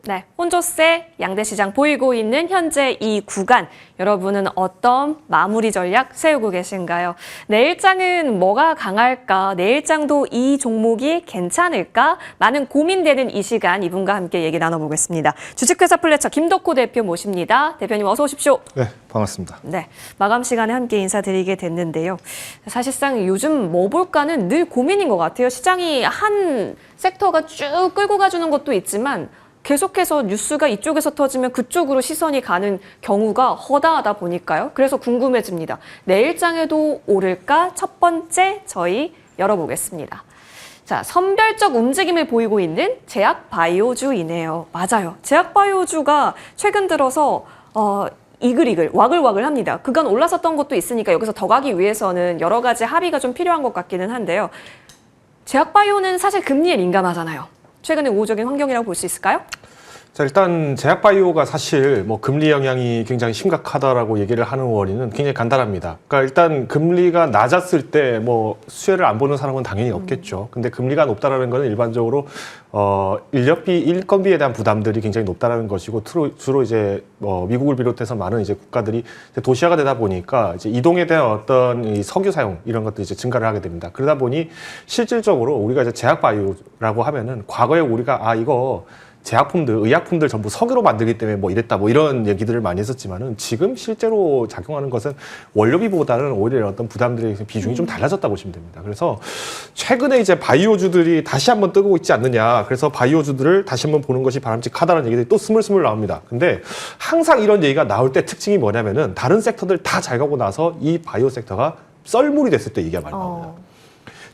네, 혼조세 양대 시장 보이고 있는 현재 이 구간, 여러분은 어떤 마무리 전략 세우고 계신가요? 내일장은 뭐가 강할까? 내일장도 이 종목이 괜찮을까? 많은 고민되는 이 시간 이분과 함께 얘기 나눠보겠습니다. 주식회사 플래처 김덕호 대표 모십니다. 대표님 어서 오십시오. 네, 반갑습니다. 네, 마감 시간에 함께 인사드리게 됐는데요. 사실상 요즘 뭐 볼까는 늘 고민인 것 같아요. 시장이 한 섹터가 쭉 끌고 가주는 것도 있지만 계속해서 뉴스가 이쪽에서 터지면 그쪽으로 시선이 가는 경우가 허다하다 보니까요. 그래서 궁금해집니다. 내일장에도 오를까? 첫 번째 저희 열어보겠습니다. 자, 선별적 움직임을 보이고 있는 제약바이오주이네요. 맞아요. 제약바이오주가 최근 들어서 이글이글, 와글와글 합니다. 그간 올랐었던 것도 있으니까 여기서 더 가기 위해서는 여러 가지 합의가 좀 필요한 것 같기는 한데요. 제약바이오는 사실 금리에 민감하잖아요. 최근의 우호적인 환경이라고 볼 수 있을까요? 자, 일단 제약바이오가 사실 뭐 금리 영향이 굉장히 심각하다라고 얘기를 하는 원인은 굉장히 간단합니다. 그러니까 일단 금리가 낮았을 때 뭐 수혜를 안 보는 사람은 당연히 없겠죠. 근데 금리가 높다라는 거는 일반적으로 인력비, 인건비에 대한 부담들이 굉장히 높다라는 것이고 주로 이제 미국을 비롯해서 많은 이제 국가들이 이제 도시화가 되다 보니까 이제 이동에 대한 어떤 이 석유 사용 이런 것들이 이제 증가를 하게 됩니다. 그러다 보니 실질적으로 우리가 이제 제약바이오라고 하면은 과거에 우리가 이거 제약품들, 의약품들 전부 석유로 만들기 때문에 뭐 이랬다, 뭐 이런 얘기들을 많이 했었지만은 지금 실제로 작용하는 것은 원료비보다는 오히려 어떤 부담들의 비중이 좀 달라졌다고 보시면 됩니다. 그래서 최근에 이제 바이오주들이 다시 한번 뜨고 있지 않느냐. 그래서 바이오주들을 다시 한번 보는 것이 바람직하다는 얘기들이 또 스물스물 나옵니다. 근데 항상 이런 얘기가 나올 때 특징이 뭐냐면은 다른 섹터들 다 잘 가고 나서 이 바이오 섹터가 썰물이 됐을 때 얘기가 많이 나옵니다.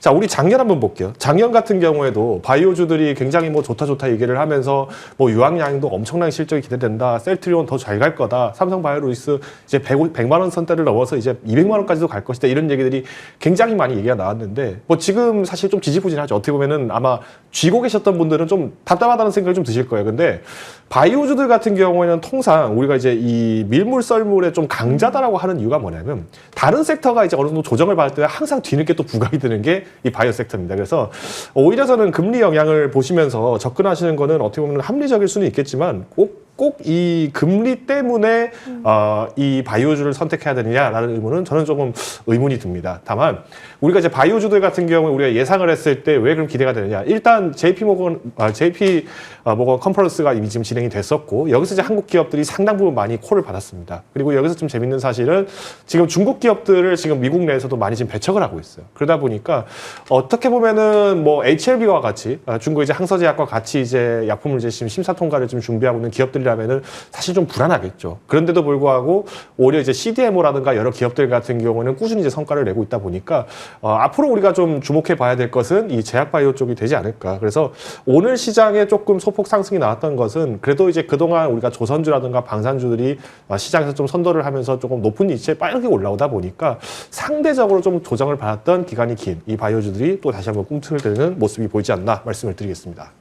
자, 우리 작년 한번 볼게요. 작년 같은 경우에도 바이오주들이 굉장히 뭐 좋다 얘기를 하면서 뭐 유황양도 엄청난 실적이 기대된다. 셀트리온 더 잘 갈 거다. 삼성바이오로이스 이제 100만 원 선대를 넘어서 이제 200만 원까지도 갈 것이다. 이런 얘기들이 굉장히 많이 얘기가 나왔는데 뭐 지금 사실 좀 지지부진하죠. 어떻게 보면은 아마 쥐고 계셨던 분들은 좀 답답하다는 생각이 좀 드실 거예요. 근데 바이오주들 같은 경우에는 통상 우리가 이제 이 밀물 썰물에 좀 강자다라고 하는 이유가 뭐냐면 다른 섹터가 이제 어느 정도 조정을 받을 때 항상 뒤늦게 또 부각이 되는 게 이 바이오 섹터입니다. 그래서 오히려 저는 금리 영향을 보시면서 접근하시는 거는 어떻게 보면 합리적일 수는 있겠지만 꼭 이 금리 때문에 이 바이오주를 선택해야 되느냐라는 의문은 저는 조금 의문이 듭니다. 다만 우리가 이제 바이오주들 같은 경우에 우리가 예상을 했을 때 왜 그럼 기대가 되느냐? 일단 JP 모건 컨퍼런스가 이미 지금 진행이 됐었고 여기서 이제 한국 기업들이 상당 부분 많이 콜을 받았습니다. 그리고 여기서 좀 재밌는 사실은 지금 중국 기업들을 지금 미국 내에서도 많이 지금 배척을 하고 있어요. 그러다 보니까 어떻게 보면은 뭐 HLB와 같이 중국 이제 항서제약과 같이 이제 약품을 이제 지금 심사 통과를 좀 준비하고 있는 기업들이라면은 사실 좀 불안하겠죠. 그런데도 불구하고 오히려 이제 CDMO라든가 여러 기업들 같은 경우는 꾸준히 이제 성과를 내고 있다 보니까 앞으로 우리가 좀 주목해 봐야 될 것은 이 제약바이오 쪽이 되지 않을까. 그래서 오늘 시장에 조금 소폭 상승이 나왔던 것은 그래도 이제 그동안 우리가 조선주라든가 방산주들이 시장에서 좀 선도를 하면서 조금 높은 위치에 빠르게 올라오다 보니까 상대적으로 좀 조정을 받았던 기간이 긴 이 바이오주들이 또 다시 한번 꿈틀을 대는 모습이 보이지 않나 말씀을 드리겠습니다.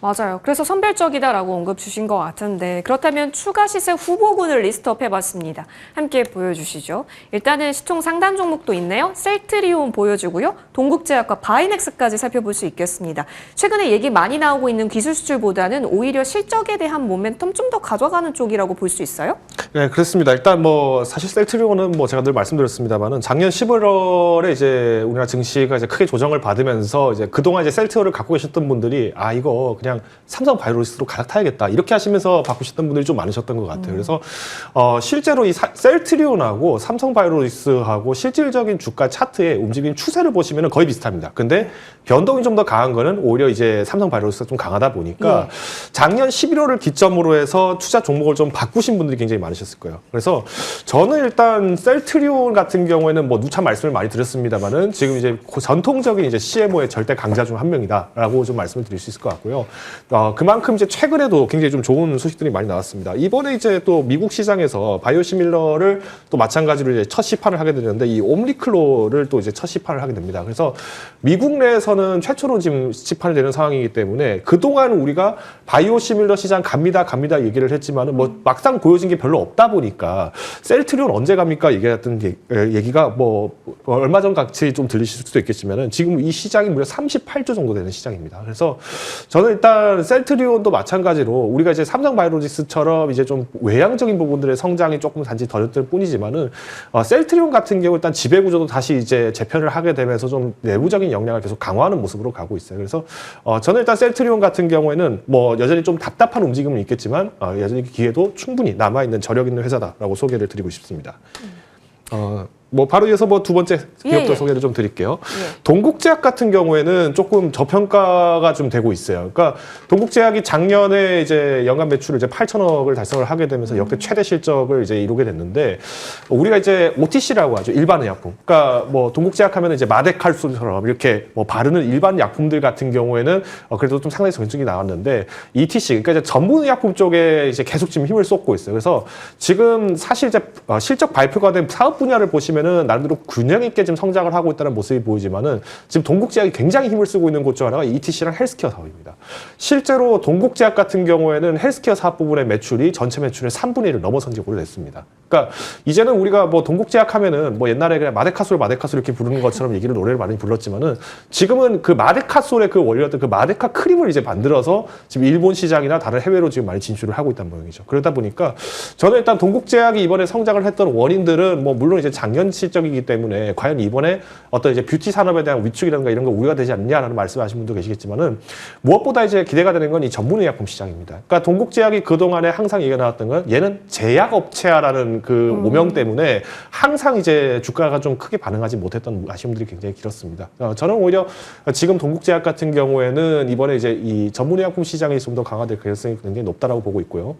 맞아요. 그래서 선별적이다라고 언급 주신 것 같은데 그렇다면 추가 시세 후보군을 리스트업 해봤습니다. 함께 보여주시죠. 일단은 시총 상단 종목도 있네요. 셀트리온 보여주고요. 동국제약과 바이넥스까지 살펴볼 수 있겠습니다. 최근에 얘기 많이 나오고 있는 기술 수출보다는 오히려 실적에 대한 모멘텀 좀 더 가져가는 쪽이라고 볼 수 있어요? 네, 그렇습니다. 일단 뭐 사실 셀트리온은 뭐 제가 늘 말씀드렸습니다만은 작년 11월에 이제 우리나라 증시가 이제 크게 조정을 받으면서 이제 그동안 이제 셀트리온을 갖고 계셨던 분들이 이거 그냥 삼성바이오로이스로 갈아타야겠다 이렇게 하시면서 바꾸셨던 분들이 좀 많으셨던 것 같아요. 그래서 실제로 이 셀트리온하고 삼성바이오로이스하고 실질적인 주가 차트의 움직임 추세를 보시면은 거의 비슷합니다. 근데 변동이 좀 더 강한 거는 오히려 이제 삼성바이오로이스가 좀 강하다 보니까 작년 11월을 기점으로 해서 투자 종목을 좀 바꾸신 분들이 굉장히 많으셨을 거예요. 그래서 저는 일단 셀트리온 같은 경우에는 뭐 누차 말씀을 많이 드렸습니다만은 지금 이제 전통적인 이제 CMO의 절대 강자 중 한 명이다라고 좀 말씀을 드릴 수 있을 것 같고요. 그만큼 이제 최근에도 굉장히 좀 좋은 소식들이 많이 나왔습니다. 이번에 이제 또 미국 시장에서 바이오시밀러를 또 마찬가지로 이제 첫 시판을 하게 되는데 이 옴리클로를 또 이제 첫 시판을 하게 됩니다. 그래서 미국 내에서는 최초로 지금 시판이 되는 상황이기 때문에 그동안 우리가 바이오시밀러 시장 갑니다 얘기를 했지만은 뭐 막상 보여진 게 별로 없다 보니까 셀트리온 언제 갑니까 얘기했던 얘기가 뭐 얼마 전 같이 좀 들리실 수도 있겠지만은 지금 이 시장이 무려 38조 정도 되는 시장입니다. 그래서 저는 일단 일단 셀트리온도 마찬가지로 우리가 이제 삼성바이오로직스처럼 이제 좀 외향적인 부분들의 성장이 조금 단지 덜했을 뿐이지만은 셀트리온 같은 경우 일단 지배 구조도 다시 이제 재편을 하게 되면서 좀 내부적인 역량을 계속 강화하는 모습으로 가고 있어요. 그래서 저는 일단 셀트리온 같은 경우에는 뭐 여전히 좀 답답한 움직임은 있겠지만 여전히 기회도 충분히 남아 있는 저력 있는 회사다라고 소개를 드리고 싶습니다. 뭐 바로 이어서 뭐 두 번째 기업들 소개를 좀 드릴게요. 동국제약 같은 경우에는 조금 저평가가 좀 되고 있어요. 그러니까 동국제약이 작년에 이제 연간 매출을 이제 8천억을 달성을 하게 되면서 역대 최대 실적을 이제 이루게 됐는데 우리가 이제 OTC라고 하죠. 일반 의약품. 그러니까 뭐 동국제약 하면 이제 마데칼솔처럼 이렇게 뭐 바르는 일반 약품들 같은 경우에는 그래도 좀 상당히 성적이 나왔는데 ETC 그러니까 이제 전문 의약품 쪽에 이제 계속 지금 힘을 쏟고 있어요. 그래서 지금 사실 이제 실적 발표가 된 사업 분야를 보시면은 나름대로 균형 있게 지금 성장을 하고 있다는 모습이 보이지만은 지금 동국제약이 굉장히 힘을 쓰고 있는 곳 중 하나가 ETC랑 헬스케어 사업입니다. 실제로 동국제약 같은 경우에는 헬스케어 사업 부분의 매출이 전체 매출의 3분의 1을 넘어선 지 오래됐습니다. 그러니까 이제는 우리가 뭐 동국제약 하면은 뭐 옛날에 그냥 마데카솔 이렇게 부르는 것처럼 얘기를 노래를 많이 불렀지만은 지금은 그 마데카솔의 그 원료였던 그 마데카 크림을 이제 만들어서 지금 일본 시장이나 다른 해외로 지금 많이 진출을 하고 있다는 모양이죠. 그러다 보니까 저는 일단 동국제약이 이번에 성장을 했던 원인들은 뭐 물론 이제 작년 실적이기 때문에 과연 이번에 어떤 이제 뷰티 산업에 대한 위축이라든가 이런 거 우려가 되지 않냐라는 말씀하신 분도 계시겠지만은 무엇보다 이제 기대가 되는 건 이 전문의약품 시장입니다. 그러니까 동국제약이 그동안에 항상 얘기가 나왔던 건 얘는 제약업체야라는 그 오명 때문에 항상 이제 주가가 좀 크게 반응하지 못했던 아쉬움들이 굉장히 길었습니다. 저는 오히려 지금 동국제약 같은 경우에는 이번에 이제 이 전문의약품 시장이 좀 더 강화될 가능성이 굉장히 높다라고 보고 있고요.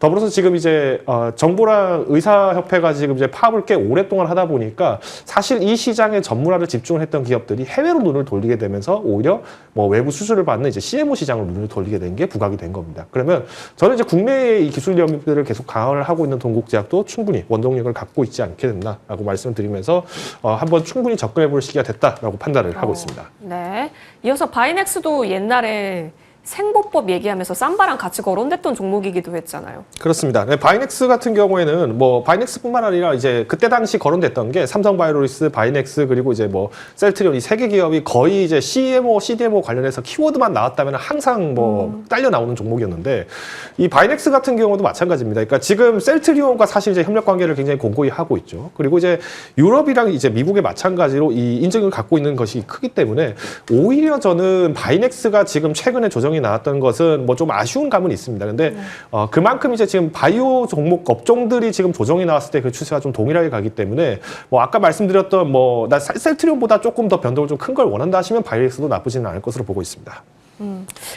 더불어서 지금 이제 정부랑 의사협회가 지금 이제 파업을 꽤 오랫동안 하다 보니까 사실 이 시장에 전문화를 집중을 했던 기업들이 해외로 눈을 돌리게 되면서 오히려 뭐 외부 수주를 받는 이제 CMO 시장으로 눈을 돌리게 된 게 부각이 된 겁니다. 그러면 저는 이제 국내의 이 기술 영역들을 계속 강화를 하고 있는 동국제약도 충분히 원동력을 갖고 있지 않게 됐나라고 말씀을 드리면서 한번 충분히 접근해 볼 시기가 됐다라고 판단을 하고 있습니다. 네. 이어서 바이넥스도 옛날에 생보법 얘기하면서 삼바랑 같이 거론됐던 종목이기도 했잖아요. 그렇습니다. 네, 바이넥스 같은 경우에는 뭐 바이넥스뿐만 아니라 이제 그때 당시 거론됐던 게 삼성바이오로직스, 바이넥스 그리고 이제 뭐 셀트리온 이 세 개 기업이 거의 이제 CMO, CDMO 관련해서 키워드만 나왔다면 항상 뭐 딸려 나오는 종목이었는데 이 바이넥스 같은 경우도 마찬가지입니다. 그러니까 지금 셀트리온과 사실 이제 협력 관계를 굉장히 공고히 하고 있죠. 그리고 이제 유럽이랑 이제 미국에 마찬가지로 이 인증을 갖고 있는 것이 크기 때문에 오히려 저는 바이넥스가 지금 최근에 조정이 나왔던 것은 뭐 좀 아쉬운 감은 있습니다. 근데 그만큼 이제 지금 바이오 종목 업종들이 지금 조정이 나왔을 때 그 추세가 좀 동일하게 가기 때문에 뭐 아까 말씀드렸던 뭐 나 셀트리온보다 조금 더 변동을 좀 큰 걸 원한다 하시면 바이넥스도 나쁘지는 않을 것으로 보고 있습니다.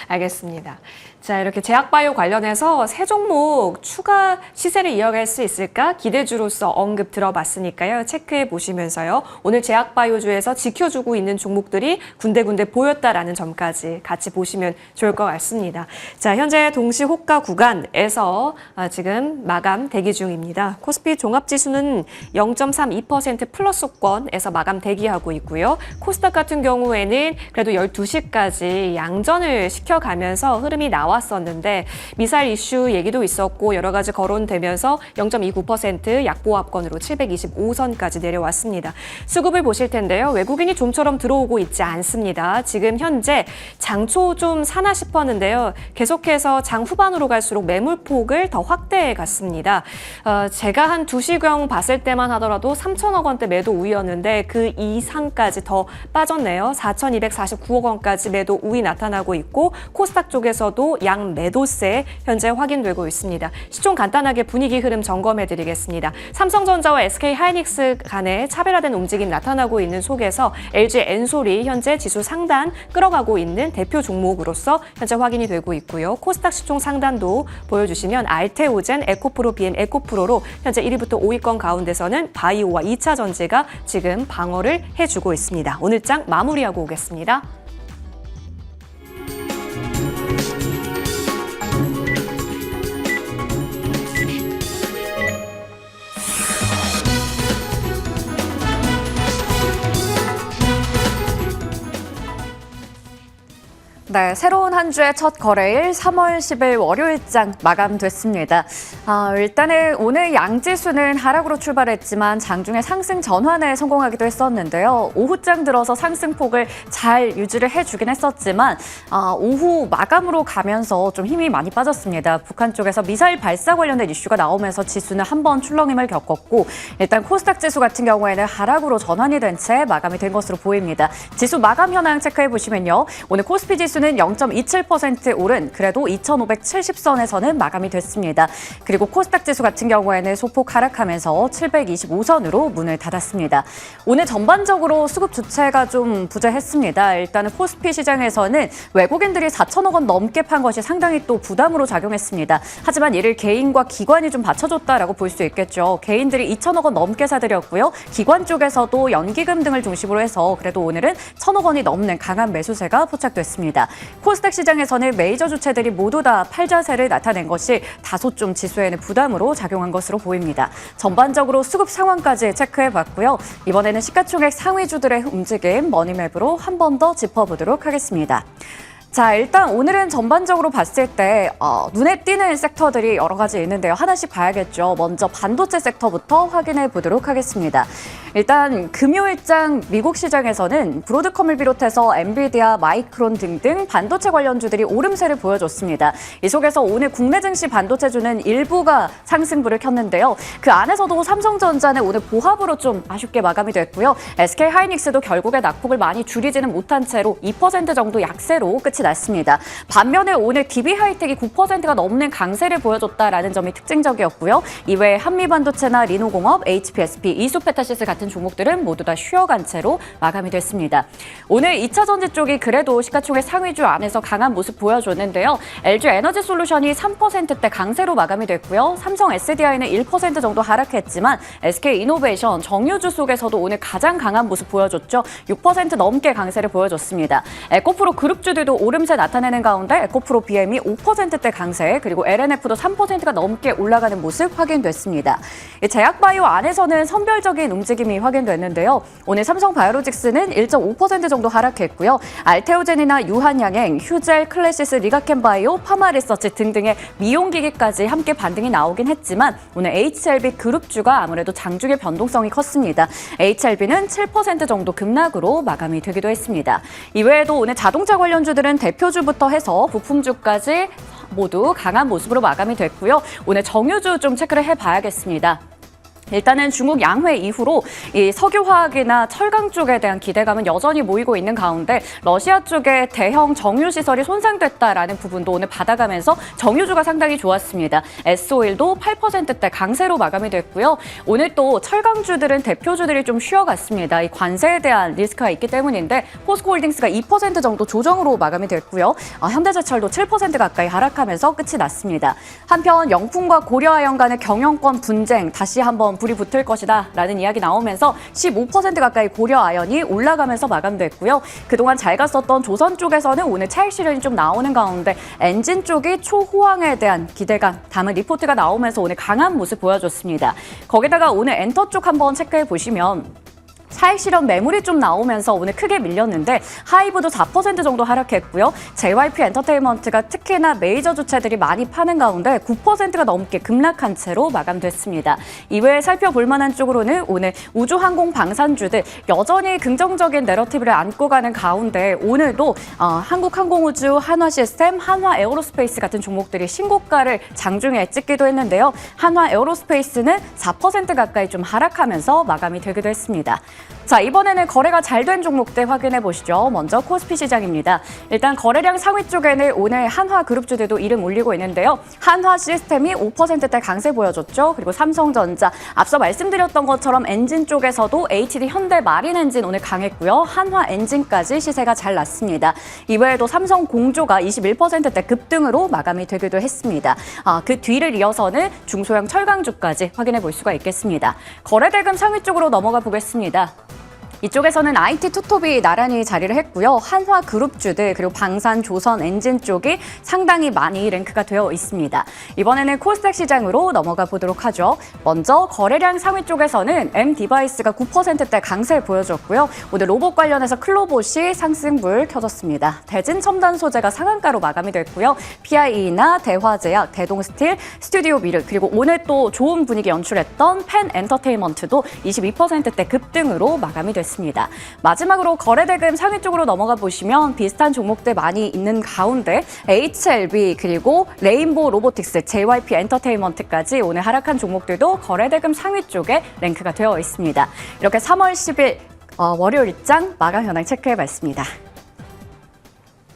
알겠습니다. 자, 이렇게 제약바이오 관련해서 새 종목 추가 시세를 이어갈 수 있을까 기대주로서 언급 들어봤으니까요. 체크해 보시면서요. 오늘 제약바이오주에서 지켜주고 있는 종목들이 군데군데 보였다라는 점까지 같이 보시면 좋을 것 같습니다. 자, 현재 동시 호가 구간에서 지금 마감 대기 중입니다. 코스피 종합지수는 0.32% 플러스권에서 마감 대기하고 있고요. 코스닥 같은 경우에는 그래도 12시까지 양전을 시켜가면서 흐름이 나왔었는데 미사일 이슈 얘기도 있었고 여러 가지 거론되면서 0.29% 약보합권으로 725선까지 내려왔습니다. 수급을 보실 텐데요. 외국인이 좀처럼 들어오고 있지 않습니다. 지금 현재 장초 좀 사나 싶었는데요. 계속해서 장 후반으로 갈수록 매물폭을 더 확대해 갔습니다. 제가 한 2시경 봤을 때만 하더라도 3천억 원대 매도 우위였는데 그 이상까지 더 빠졌네요. 4,249억 원까지 매도 우위 나타나고 있고 코스닥 쪽에서도 양 매도세 현재 확인되고 있습니다. 시총 간단하게 분위기 흐름 점검해드리겠습니다. 삼성전자와 SK하이닉스 간의 차별화된 움직임 나타나고 있는 속에서 LG 엔솔이 현재 지수 상단 끌어가고 있는 대표 종목으로서 현재 확인이 되고 있고요. 코스닥 시총 상단도 보여주시면 알테오젠, 에코프로, BM 에코프로로 현재 1위부터 5위권 가운데서는 바이오와 2차 전지가 지금 방어를 해주고 있습니다. 오늘 장 마무리하고 오겠습니다. 네, 새로운 한 주의 첫 거래일 3월 10일 월요일장 마감됐습니다. 일단은 오늘 양지수는 하락으로 출발했지만 장중에 상승 전환에 성공하기도 했었는데요. 오후장 들어서 상승폭을 잘 유지를 해주긴 했었지만 오후 마감으로 가면서 좀 힘이 많이 빠졌습니다. 북한 쪽에서 미사일 발사 관련된 이슈가 나오면서 지수는 한번 출렁임을 겪었고 일단 코스닥 지수 같은 경우에는 하락으로 전환이 된 채 마감이 된 것으로 보입니다. 지수 마감 현황 체크해 보시면요. 오늘 코스피 지수는 0.27% 오른 그래도 2,570선에서는 마감이 됐습니다. 그리고 코스닥 지수 같은 경우에는 소폭 하락하면서 725선으로 문을 닫았습니다. 오늘 전반적으로 수급 주체가 좀 부재했습니다. 일단은 코스피 시장에서는 외국인들이 4천억 원 넘게 판 것이 상당히 또 부담으로 작용했습니다. 하지만 이를 개인과 기관이 좀 받쳐줬다라고 볼 수 있겠죠. 개인들이 2천억 원 넘게 사들였고요. 기관 쪽에서도 연기금 등을 중심으로 해서 그래도 오늘은 1,000억 원이 넘는 강한 매수세가 포착됐습니다. 코스닥 시장에서는 메이저 주체들이 모두 다 팔자세를 나타낸 것이 다소 좀 지수에는 부담으로 작용한 것으로 보입니다. 전반적으로 수급 상황까지 체크해봤고요. 이번에는 시가총액 상위주들의 움직임 머니맵으로 한 번 더 짚어보도록 하겠습니다. 자, 일단 오늘은 전반적으로 봤을 때 눈에 띄는 섹터들이 여러 가지 있는데요. 하나씩 봐야겠죠. 먼저 반도체 섹터부터 확인해 보도록 하겠습니다. 일단 금요일장 미국 시장에서는 브로드컴을 비롯해서 엔비디아, 마이크론 등등 반도체 관련주들이 오름세를 보여줬습니다. 이 속에서 오늘 국내 증시 반도체주는 일부가 상승부를 켰는데요. 그 안에서도 삼성전자는 오늘 보합으로 좀 아쉽게 마감이 됐고요. SK하이닉스도 결국에 낙폭을 많이 줄이지는 못한 채로 2% 정도 약세로 끝이 났습니다. 반면에 오늘 DB하이텍이 9%가 넘는 강세를 보여줬다라는 점이 특징적이었고요. 이외에 한미반도체나 리노공업, HPSP, 이수페타시스 같은 종목들은 모두 다 쉬어간 채로 마감이 됐습니다. 오늘 2차 전지 쪽이 그래도 시가총액 상위주 안에서 강한 모습 보여줬는데요. LG 에너지 솔루션이 3%대 강세로 마감이 됐고요. 삼성 SDI는 1% 정도 하락했지만 SK 이노베이션 정유주 속에서도 오늘 가장 강한 모습 보여줬죠. 6% 넘게 강세를 보여줬습니다. 에코프로 그룹주들도 오름세 나타내는 가운데 에코프로 BM이 5%대 강세 그리고 LNF도 3%가 넘게 올라가는 모습 확인됐습니다. 제약바이오 안에서는 선별적인 움직임이 확인됐는데요. 오늘 삼성바이오로직스는 1.5% 정도 하락했고요. 알테오젠이나 유한양행, 휴젤, 클래시스, 리가켄바이오, 파마리서치 등등의 미용기기까지 함께 반등이 나오긴 했지만 오늘 HLB 그룹주가 아무래도 장중의 변동성이 컸습니다. HLB는 7% 정도 급락으로 마감이 되기도 했습니다. 이외에도 오늘 자동차 관련주들은 대표주부터 해서 부품주까지 모두 강한 모습으로 마감이 됐고요. 오늘 정유주 좀 체크를 해봐야겠습니다. 일단은 중국 양회 이후로 이 석유화학이나 철강 쪽에 대한 기대감은 여전히 모이고 있는 가운데 러시아 쪽에 대형 정유시설이 손상됐다라는 부분도 오늘 받아가면서 정유주가 상당히 좋았습니다. S-오일도 8%대 강세로 마감이 됐고요. 오늘 또 철강주들은 대표주들이 좀 쉬어갔습니다. 이 관세에 대한 리스크가 있기 때문인데 포스코홀딩스가 2% 정도 조정으로 마감이 됐고요. 현대제철도 7% 가까이 하락하면서 끝이 났습니다. 한편 영풍과 고려아연 간의 경영권 분쟁 다시 한번 불이 붙을 것이다 라는 이야기 나오면서 15% 가까이 고려아연이 올라가면서 마감됐고요. 그동안 잘 갔었던 조선 쪽에서는 오늘 차익 실현이 좀 나오는 가운데 엔진 쪽이 초호황에 대한 기대감 담은 리포트가 나오면서 오늘 강한 모습 보여줬습니다. 거기다가 오늘 엔터 쪽 한번 체크해 보시면 차익 실현 매물이 좀 나오면서 오늘 크게 밀렸는데 하이브도 4% 정도 하락했고요. JYP 엔터테인먼트가 특히나 메이저 주체들이 많이 파는 가운데 9%가 넘게 급락한 채로 마감됐습니다. 이외에 살펴볼 만한 쪽으로는 오늘 우주항공 방산주들 여전히 긍정적인 내러티브를 안고 가는 가운데 오늘도 한국항공우주, 한화시스템, 한화에어로스페이스 같은 종목들이 신고가를 장중에 찍기도 했는데요. 한화에어로스페이스는 4% 가까이 좀 하락하면서 마감이 되기도 했습니다. 자, 이번에는 거래가 잘 된 종목들 확인해 보시죠. 먼저 코스피 시장입니다. 일단 거래량 상위 쪽에는 오늘 한화그룹주들도 이름 올리고 있는데요. 한화시스템이 5%대 강세 보여줬죠. 그리고 삼성전자, 앞서 말씀드렸던 것처럼 엔진 쪽에서도 HD 현대 마린엔진 오늘 강했고요. 한화엔진까지 시세가 잘 났습니다. 이외에도 삼성공조가 21%대 급등으로 마감이 되기도 했습니다. 그 뒤를 이어서는 중소형 철강주까지 확인해 볼 수가 있겠습니다. 거래대금 상위 쪽으로 넘어가 보겠습니다. 이쪽에서는 IT 투톱이 나란히 자리를 했고요. 한화그룹주들 그리고 방산, 조선, 엔진 쪽이 상당히 많이 랭크가 되어 있습니다. 이번에는 코스닥 시장으로 넘어가 보도록 하죠. 먼저 거래량 상위 쪽에서는 M디바이스가 9%대 강세 보여줬고요. 오늘 로봇 관련해서 클로봇이 상승불 켜졌습니다. 대진첨단 소재가 상한가로 마감이 됐고요. PIE나 대화제약, 대동스틸, 스튜디오 미르 그리고 오늘 또 좋은 분위기 연출했던 펜 엔터테인먼트도 22%대 급등으로 마감이 됐습니다. 마지막으로 거래대금 상위 쪽으로 넘어가 보시면 비슷한 종목들 많이 있는 가운데 HLB 그리고 레인보우 로보틱스, JYP 엔터테인먼트까지 오늘 하락한 종목들도 거래대금 상위 쪽에 랭크가 되어 있습니다. 이렇게 3월 10일 월요일 입장 마감 현황 체크해봤습니다.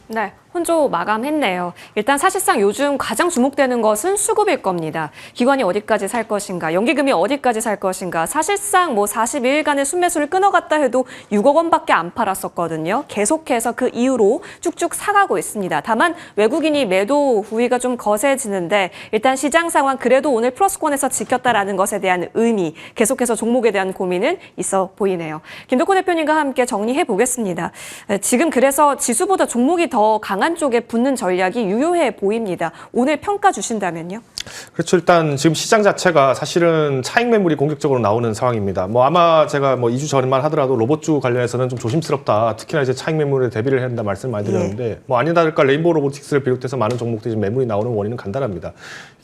네, 혼조 마감했네요. 일단 사실상 요즘 가장 주목되는 것은 수급일 겁니다. 기관이 어디까지 살 것인가, 연기금이 어디까지 살 것인가. 사실상 42일간의 순매수를 끊어갔다 해도 6억 원밖에 안 팔았었거든요. 계속해서 그 이후로 쭉쭉 사가고 있습니다. 다만 외국인이 매도 후위가 좀 거세지는데 일단 시장 상황 그래도 오늘 플러스권에서 지켰다라는 것에 대한 의미, 계속해서 종목에 대한 고민은 있어 보이네요. 김덕호 대표님과 함께 정리해 보겠습니다. 지금 그래서 지수보다 종목이 더 강한 쪽에 붙는 전략이 유효해 보입니다. 오늘 평가 주신다면요? 그렇죠. 일단 지금 시장 자체가 사실은 차익 매물이 공격적으로 나오는 상황입니다. 아마 제가 2주 전만 하더라도 로봇주 관련해서는 좀 조심스럽다. 특히나 이제 차익 매물에 대비를 해야 한다 말씀 많이 드렸는데 아니다 할까 레인보우 로보틱스를 비롯해서 많은 종목들이 지금 매물이 나오는 원인은 간단합니다.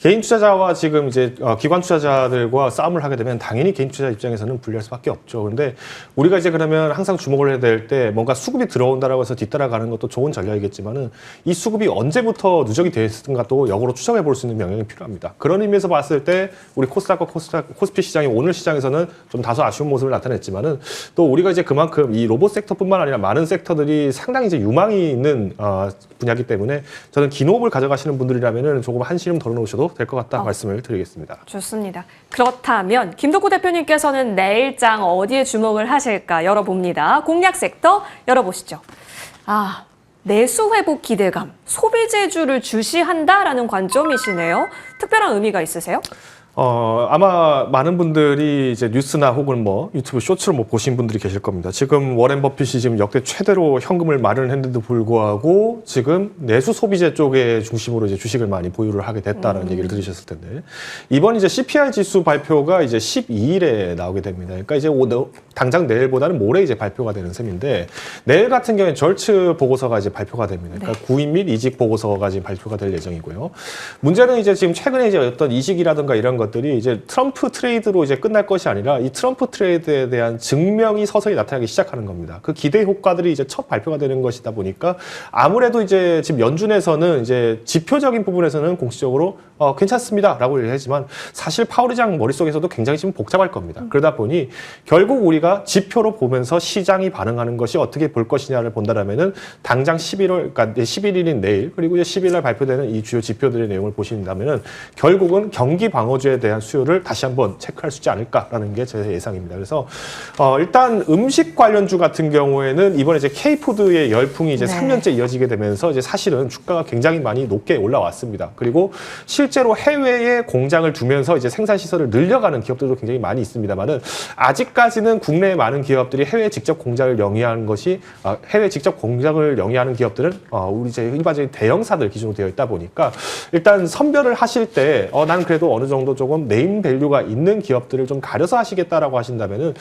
개인 투자자와 지금 이제 기관 투자자들과 싸움을 하게 되면 당연히 개인 투자자 입장에서는 불리할 수밖에 없죠. 그런데 우리가 이제 그러면 항상 주목을 해야 될 때 뭔가 수급이 들어온다라고 해서 뒤따라가는 것도 좋은 전략이겠지만은 이 수급이 언제부터 누적이 됐는가 또 역으로 추정해 볼 수 있는 명령이 필요합니다. 그런 의미에서 봤을 때 우리 코스닥과 코스피 시장이 오늘 시장에서는 좀 다소 아쉬운 모습을 나타냈지만은 또 우리가 이제 그만큼 이 로봇 섹터뿐만 아니라 많은 섹터들이 상당히 이제 유망이 있는 분야이기 때문에 저는 긴 호흡을 가져가시는 분들이라면은 조금 한시름 덜어놓으셔도 될 것 같다 말씀을 드리겠습니다. 좋습니다. 그렇다면 김덕호 대표님께서는 내일장 어디에 주목을 하실까 열어봅니다. 공략 섹터 열어보시죠. 내수 회복 기대감, 소비재주를 주시한다라는 관점이시네요. 특별한 의미가 있으세요? 아마 많은 분들이 이제 뉴스나 혹은 유튜브 쇼츠를 보신 분들이 계실 겁니다. 지금 워렌 버핏이 지금 역대 최대로 현금을 마련했는데도 불구하고 지금 내수 소비재 쪽에 중심으로 이제 주식을 많이 보유를 하게 됐다는 얘기를 들으셨을 텐데 이번 이제 CPI 지수 발표가 이제 12일에 나오게 됩니다. 그러니까 이제 당장 내일보다는 모레 이제 발표가 되는 셈인데 내일 같은 경우에 절츠 보고서가 이제 발표가 됩니다. 그러니까 구인 및 이직 보고서가 지금 발표가 될 예정이고요. 문제는 이제 지금 최근에 이제 어떤 이직이라든가 이런 것들이 이제 트럼프 트레이드로 이제 끝날 것이 아니라 이 트럼프 트레이드에 대한 증명이 서서히 나타나기 시작하는 겁니다. 그 기대 효과들이 이제 첫 발표가 되는 것이다 보니까 아무래도 이제 지금 연준에서는 이제 지표적인 부분에서는 공식적으로 괜찮습니다라고 얘기하지만 사실 파월 의장 머릿속에서도 굉장히 지금 복잡할 겁니다. 그러다 보니 결국 우리가 지표로 보면서 시장이 반응하는 것이 어떻게 볼 것이냐를 본다라면은 당장 그러니까 11일인 내일 그리고 이제 10일 날 발표되는 이 주요 지표들의 내용을 보신다면은 결국은 경기 방어주에 대한 수요를 다시 한번 체크할 수 있지 않을까라는 게 제 예상입니다. 그래서 일단 음식 관련주 같은 경우에는 이번에 이제 K푸드의 열풍이 이제 3년째 이어지게 되면서 이제 사실은 주가가 굉장히 많이 높게 올라왔습니다. 그리고 실제로 해외에 공장을 두면서 이제 생산 시설을 늘려가는 기업들도 굉장히 많이 있습니다만은 아직까지는 국내의 많은 기업들이 해외에 직접 공장을 영위하는 것이 해외 직접 공장을 영위하는 기업들은 우리 이제 일반적인 대형사들 기준으로 되어 있다 보니까 일단 선별을 하실 때 나는 그래도 어느 정도 조금 네임 밸류가 있는 기업들을 좀 가려서 하시겠다라고 하신다면은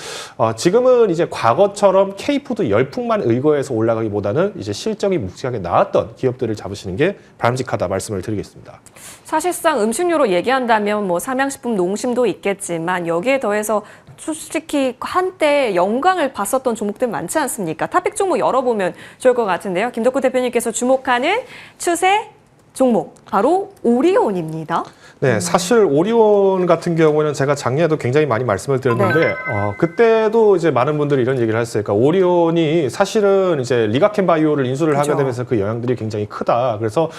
지금은 이제 과거처럼 K푸드 열풍만 의거해서 올라가기보다는 이제 실적이 묵직하게 나왔던 기업들을 잡으시는 게 바람직하다 말씀을 드리겠습니다. 사실상 음식료로 얘기한다면 삼양식품, 농심도 있겠지만 여기에 더해서 솔직히 한때 영광을 봤었던 종목들 많지 않습니까? 탑픽 종목 열어보면 좋을 것 같은데요. 김덕호 대표님께서 주목하는 추세 종목, 바로 오리온입니다. 네, 사실 오리온 같은 경우에는 제가 작년에도 굉장히 많이 말씀을 드렸는데 그때도 이제 많은 분들이 이런 얘기를 하셨어요. 그러니까 오리온이 사실은 이제 리가켄 바이오를 인수를 하게 되면서 그 영향들이 굉장히 크다. 그래서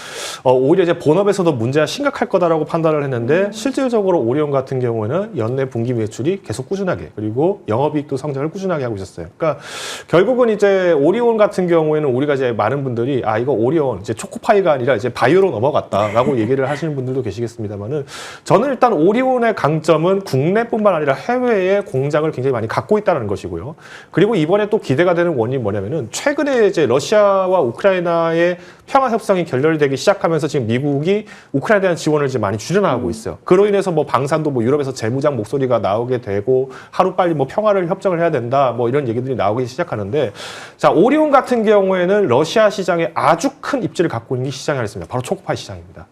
오히려 이제 본업에서도 문제가 심각할 거다라고 판단을 했는데 실질적으로 오리온 같은 경우에는 연내 분기 매출이 계속 꾸준하게 그리고 영업이익도 성장을 꾸준하게 하고 있었어요. 그러니까 결국은 이제 오리온 같은 경우에는 우리가 이제 많은 분들이 이거 오리온 이제 초코파이가 아니라 이제 바이오로 넘어갔다라고 얘기를 하시는 분들도 계시겠습니다만. 하지만은 저는 일단 오리온의 강점은 국내뿐만 아니라 해외에 공장을 굉장히 많이 갖고 있다는 것이고요. 그리고 이번에 또 기대가 되는 원인이 뭐냐면은 최근에 이제 러시아와 우크라이나의 평화 협상이 결렬되기 시작하면서 지금 미국이 우크라이나에 대한 지원을 이제 많이 줄여나가고 있어요. 그로 인해서 뭐 방산도 뭐 유럽에서 재무장 목소리가 나오게 되고 하루빨리 뭐 평화를 협정을 해야 된다 뭐 이런 얘기들이 나오기 시작하는데 자, 오리온 같은 경우에는 러시아 시장에 아주 큰 입지를 갖고 있는 게 시장이 하나 있습니다. 바로 초코파이 시장입니다.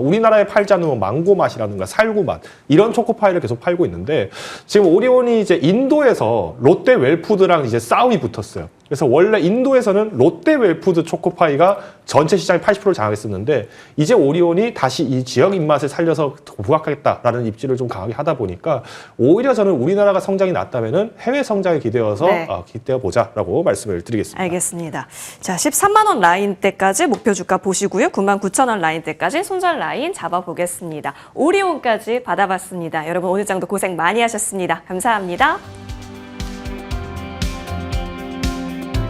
우리나라에 팔지 않는 뭐 망고 맛이라든가 살구 맛 이런 초코파이를 계속 팔고 있는데 지금 오리온이 이제 인도에서 롯데 웰푸드랑 이제 싸움이 붙었어요. 그래서 원래 인도에서는 롯데 웰푸드 초코파이가 전체 시장의 80%를 장악했었는데 이제 오리온이 다시 이 지역 입맛을 살려서 부각하겠다라는 입지를 좀 강하게 하다 보니까 오히려 저는 우리나라가 성장이 낮다면은 해외 성장에 기대어서 네. 기대어 보자라고 말씀을 드리겠습니다. 알겠습니다. 자, 13만 원 라인대까지 목표 주가 보시고요. 99,000원 라인대까지 손절 라인 잡아보겠습니다. 오리온까지 받아봤습니다. 여러분 오늘 장도 고생 많이 하셨습니다. 감사합니다.